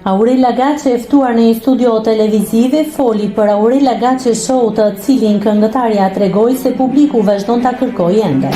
Aurela Gaçe, e ftuar në një studio televizive, foli për Aurela Gaçe Show, të cilin këngëtarja tregoi se publiku vazhdon ta kërkojë ende.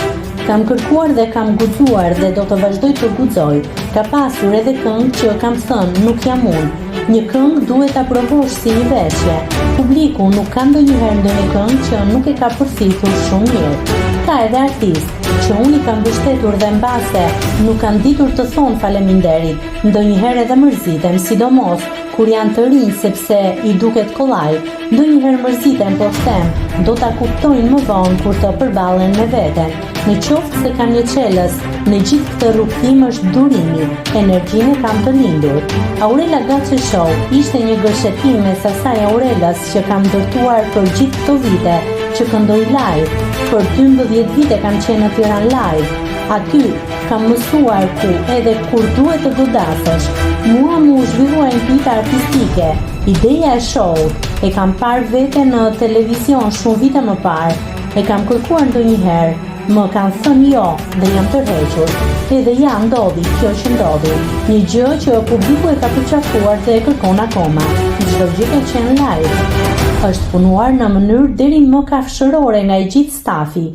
Kam kërkuar dhe kam guxuar dhe do të vazhdoj të guxoj. Ka pasur edhe këngë që kam thënë nuk jam unë. Një këngë duhet ta provosh si një veshje. Publiku nuk ka ndonjëherë ndonjë këngë që nuk e ka përfitur shumë mirë. Ka edhe artist që unë i kam mbështetur dhe mbase nuk kanë ditur të thonë faleminderit, ndonjëherë edhe mërzitem, sidomos kur janë të rinj sepse i duket kollaj. Ndonjëherë mërzitem, por them, do ta kuptojnë më vonë kur të përballen me veten. Në qoftë se kam një çelës, në gjithë këtë rrugtim është durimi, energjinë kam të lindur. Aurela Gaçe Show ishte një gërshetim mes asaj Aurelas që kam ndërtuar për gjithë këto vite, që këndoj live. Për 12 vite kam qenë në Tiranë live. Aty kam mësuar ku edhe kur duhet të godasesh. Mua mu zhvillua një pita artistike. Ideja e show-ut e kam parë vete në televizion shumë vite më parë. E kam kërkuar ndonjëherë. Më kanë thënë jo dhe jam tërhequr. Edhe ja ndodhi kjo që ndodhi. Një gjë që publiku e ka përqafuar dhe e kërkon akoma. Çdo gjë ka qenë live. Është punuar në mënyrë deri më kafshërore nga i gjithë stafi.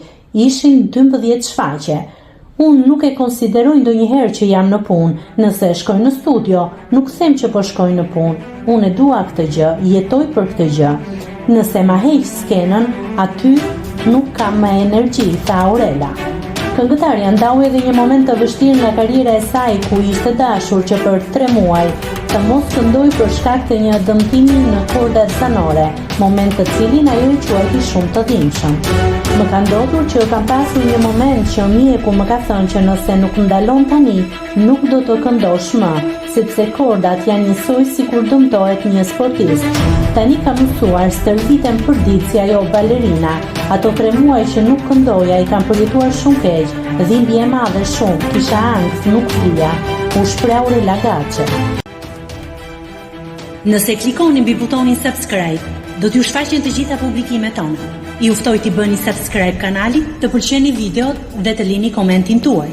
Ishin 12 shfaqje. Unë nuk e konsideroj ndonjëherë që jam në punë. Nëse shkoj në studio, nuk them që po shkoj në punë. Unë e dua këtë gjë, jetoj për këtë gjë. Nëse ma heq skenën, aty nuk kam më energji, tha Aurela. Këngëtarja ndau edhe një moment të vështirë nga karriera e saj, ku ishte dashur që për 3 muaj të mos këndoj për shkak të një dëmtimi në kordat zanore, moment të cilin ajo i quajti shumë të dhimbshëm. Më ka ndodhur që kam pasur një moment që mjeku më ka thënë që nëse nuk ndalon tani, nuk do të këndosh më, sepse kordat janë njësoj si kur dëmtohet një sportist. Tani kam mësuar stërvitem për ditë si ajo balerina. Ato 3 muaj që nuk këndoja i kam përjetuar shumë keq, dhimbje e madhe shumë, kisha angth, nuk flija. U shpreh Aurela Gaçe. Nëse klikoni mbi butonin subscribe, do t'ju shfaqen të gjitha publikimet tona. Ju ftoj t'i bëni subscribe kanalit, të pëlqeni videot dhe të lini komentin tuaj.